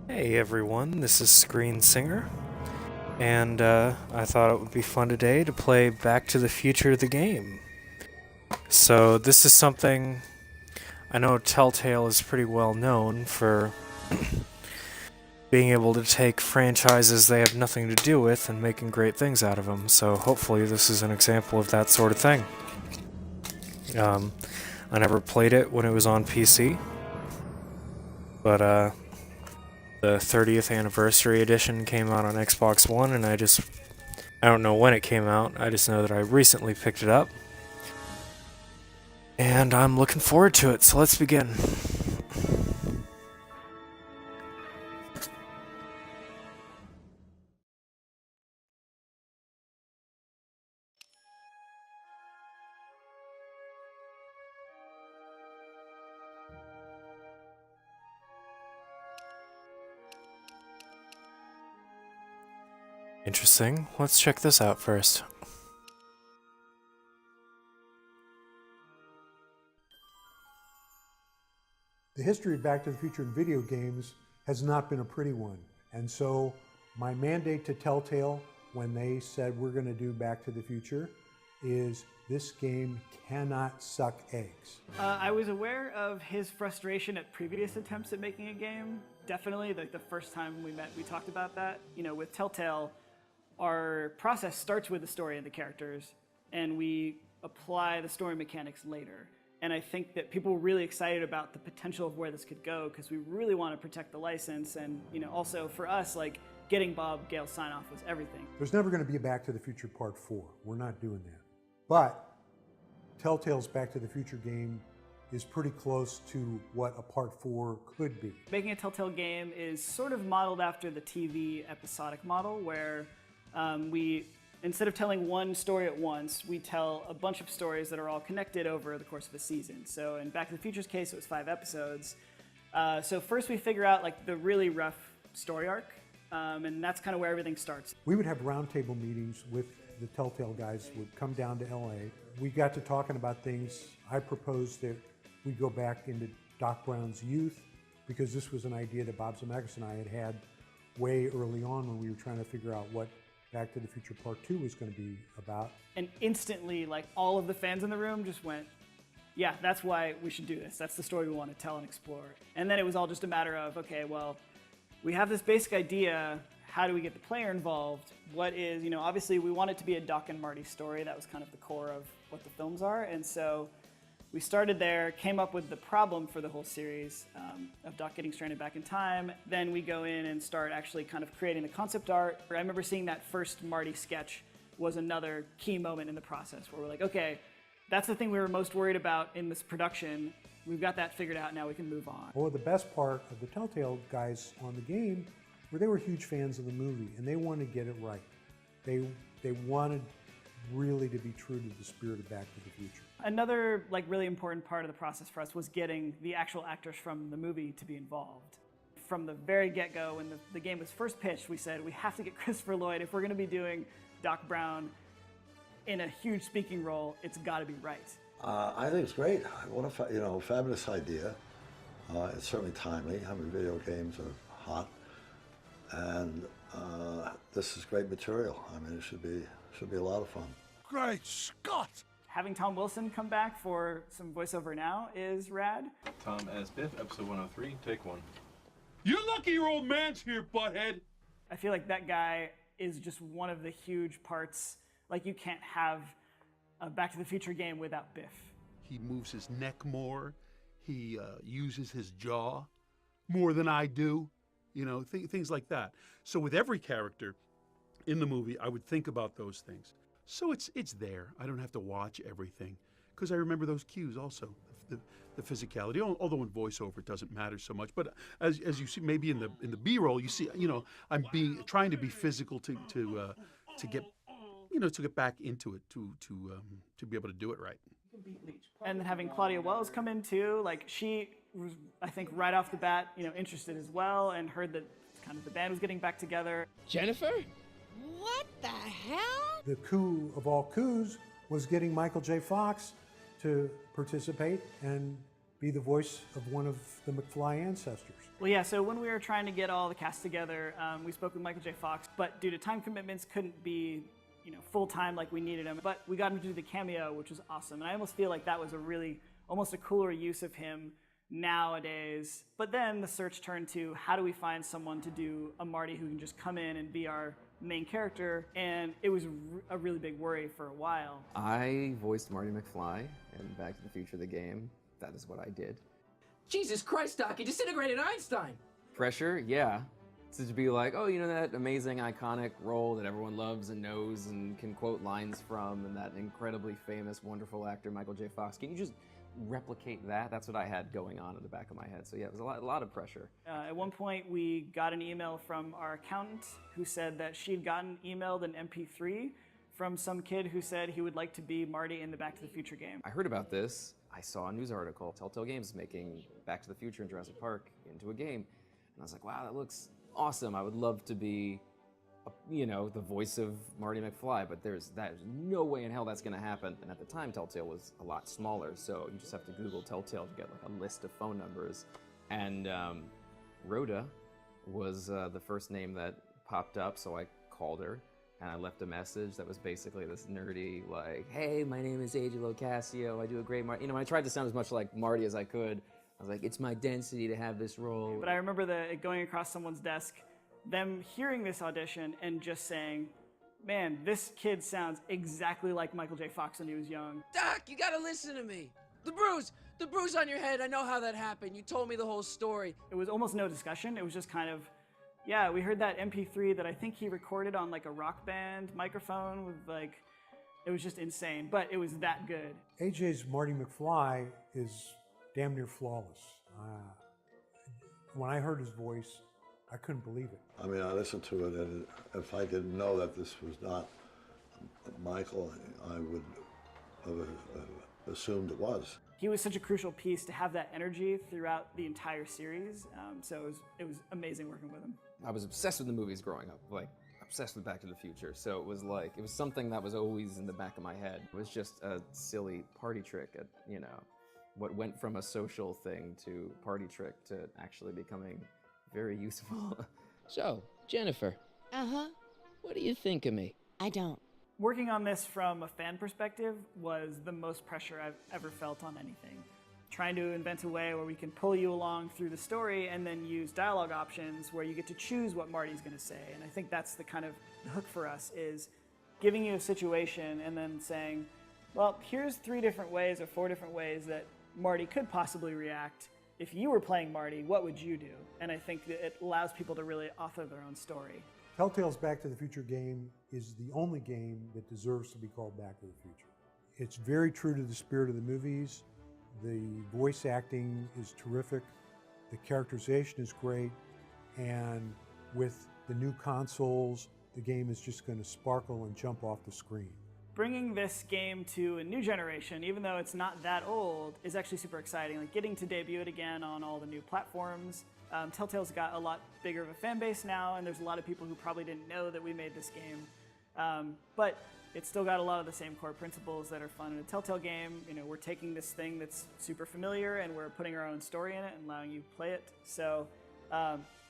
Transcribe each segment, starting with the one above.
Hey everyone, this is Screen Singer, and I thought it would be fun today to play Back to the Future the game. So, this is something I know Telltale is pretty well known for being able to take franchises they have nothing to do with and making great things out of them, so hopefully, this is an example of that sort of thing. Um, I never played it when it was on PC, but the 30th anniversary edition came out on Xbox One, and I don't know when it came out, I just know that I recently picked it up. And I'm looking forward to it, so let's begin. Interesting. Let's check this out first. The history of Back to the Future in video games has not been a pretty one. And so my mandate to Telltale when they said we're going to do Back to the Future is this game cannot suck eggs. I was aware of his frustration at previous attempts at making a game. Definitely, like the first time we met, we talked about that. You know, with Telltale, our process starts with the story and the characters, and we apply the story mechanics later. And I think that people were really excited about the potential of where this could go because we really want to protect the license. And also for us, like getting Bob Gale sign off was everything. There's never going to be a Back to the Future Part 4. We're not doing that. But Telltale's Back to the Future game is pretty close to what a Part 4 could be. Making a Telltale game is sort of modeled after the TV episodic model where we, instead of telling one story at once, we tell a bunch of stories that are all connected over the course of a season. So in Back to the Future's case, it was 5 episodes. So first we figure out like the really rough story arc, and that's kind of where everything starts. We would have roundtable meetings with the Telltale guys would come down to LA. We got to talking about things. I proposed that we go back into Doc Brown's youth because this was an idea that Bob Zemeckis and I had way early on when we were trying to figure out what Back to the Future Part 2 was going to be about. And instantly, like all of the fans in the room just went, yeah, that's why we should do this. That's the story we want to tell and explore. And then it was all just a matter of, okay, well, we have this basic idea. How do we get the player involved? What is, obviously we want it to be a Doc and Marty story. That was kind of the core of what the films are. And so we started there, came up with the problem for the whole series of Doc getting stranded back in time. Then we go in and start actually kind of creating the concept art. I remember seeing that first Marty sketch was another key moment in the process where we're like, okay, that's the thing we were most worried about in this production. We've got that figured out, now we can move on. Well, the best part of the Telltale guys on the game were they were huge fans of the movie and they wanted to get it right. They wanted really to be true to the spirit of Back to the Future. Another really important part of the process for us was getting the actual actors from the movie to be involved. From the very get-go, when the game was first pitched, we said we have to get Christopher Lloyd. If we're going to be doing Doc Brown in a huge speaking role, it's got to be right. I think it's great. What a fabulous idea. It's certainly timely. I mean, video games are hot, and this is great material. I mean, it should be a lot of fun. Great Scott! Having Tom Wilson come back for some voiceover now is rad. Tom as Biff, episode 103, take one. You're lucky your old man's here, butthead! I feel like that guy is just one of the huge parts. Like, you can't have a Back to the Future game without Biff. He moves his neck more. He uses his jaw more than I do. Things like that. So with every character in the movie, I would think about those things. So it's there. I don't have to watch everything because I remember those cues also, the physicality. Although in voiceover it doesn't matter so much, but as you see, maybe in the B-roll, you see, I'm trying to be physical to get back into it to be able to do it right. And then having Claudia Wells come in too, she was, I think, right off the bat, interested as well, and heard that kind of the band was getting back together. Jennifer? What the hell? The coup of all coups was getting Michael J. Fox to participate, and be the voice of one of the McFly ancestors. Well, yeah, so when we were trying to get all the cast together, we spoke with Michael J. Fox, but due to time commitments, couldn't be, full-time like we needed him. But we got him to do the cameo, which was awesome. And I almost feel like that was almost a cooler use of him nowadays. But then the search turned to, how do we find someone to do a Marty who can just come in and be our main character? And it was a really big worry for a while. I voiced Marty McFly in Back to the Future, the game. That is what I did. Jesus Christ, Doc, you disintegrated Einstein! Pressure, yeah. To be like, oh, that amazing, iconic role that everyone loves and knows and can quote lines from, and that incredibly famous, wonderful actor, Michael J. Fox. Can you just replicate that? That's what I had going on in the back of my head. So yeah, it was a lot of pressure. At one point, we got an email from our accountant who said that she'd gotten emailed an MP3 from some kid who said he would like to be Marty in the Back to the Future game. I heard about this. I saw a news article. Telltale Games is making Back to the Future and Jurassic Park into a game. And I was like, wow, that looks awesome. I would love to be, the voice of Marty McFly, but there's no way in hell that's gonna happen. And at the time, Telltale was a lot smaller, so you just have to Google Telltale to get like a list of phone numbers. And Rhoda was the first name that popped up, so I called her. And I left a message that was basically this nerdy, like, hey, my name is AJ Locascio, I do a great Marty. I tried to sound as much like Marty as I could. I was like, it's my density to have this role. But I remember going across someone's desk, them hearing this audition and just saying, man, this kid sounds exactly like Michael J. Fox when he was young. Doc, you gotta listen to me. The bruise on your head, I know how that happened. You told me the whole story. It was almost no discussion. It was just kind of, yeah, we heard that MP3 that I think he recorded on like a Rock Band microphone with it was just insane, but it was that good. AJ's Marty McFly is damn near flawless. When I heard his voice, I couldn't believe it. I mean, I listened to it, and if I didn't know that this was not Michael, I would have assumed it was. He was such a crucial piece to have that energy throughout the entire series, so it was amazing working with him. I was obsessed with the movies growing up, like obsessed with Back to the Future. So it was something that was always in the back of my head. It was just a silly party trick at, what went from a social thing to party trick to actually becoming very useful. So, Jennifer. Uh-huh. What do you think of me? I don't. Working on this from a fan perspective was the most pressure I've ever felt on anything. Trying to invent a way where we can pull you along through the story and then use dialogue options where you get to choose what Marty's going to say. And I think that's the kind of hook for us, is giving you a situation and then saying, well, here's 3 different ways or 4 different ways that Marty could possibly react. If you were playing Marty, what would you do? And I think that it allows people to really author their own story. Telltale's Back to the Future game is the only game that deserves to be called Back to the Future. It's very true to the spirit of the movies. The voice acting is terrific. The characterization is great. And with the new consoles, the game is just going to sparkle and jump off the screen. Bringing this game to a new generation, even though it's not that old, is actually super exciting. Like getting to debut it again on all the new platforms. Telltale's got a lot bigger of a fan base now, and there's a lot of people who probably didn't know that we made this game. But it's still got a lot of the same core principles that are fun in a Telltale game. We're taking this thing that's super familiar and we're putting our own story in it and allowing you to play it. So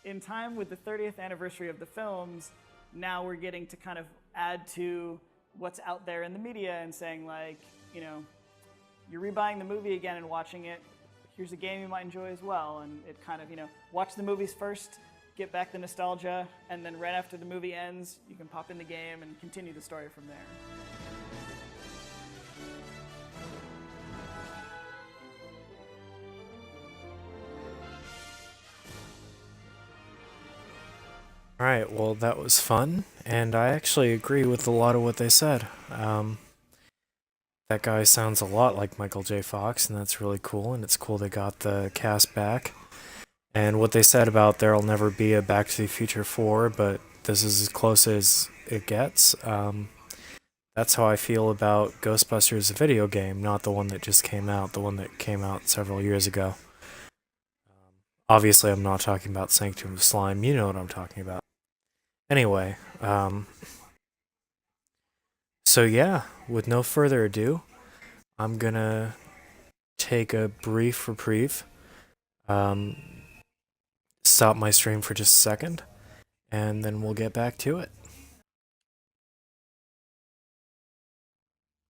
in time with the 30th anniversary of the films, now we're getting to kind of add to what's out there in the media and saying, like, you're rebuying the movie again and watching it. Here's a game you might enjoy as well. And it kind of, watch the movies first, get back the nostalgia, and then right after the movie ends, you can pop in the game and continue the story from there. All right, well, that was fun, and I actually agree with a lot of what they said. That guy sounds a lot like Michael J. Fox, and that's really cool, and it's cool they got the cast back. And what they said about there'll never be a Back to the Future 4, but this is as close as it gets. That's how I feel about Ghostbusters, the video game, not the one that just came out, the one that came out several years ago. Obviously, I'm not talking about Sanctum of Slime, you know what I'm talking about. Anyway, so yeah, with no further ado, I'm gonna take a brief reprieve, stop my stream for just a second, and then we'll get back to it.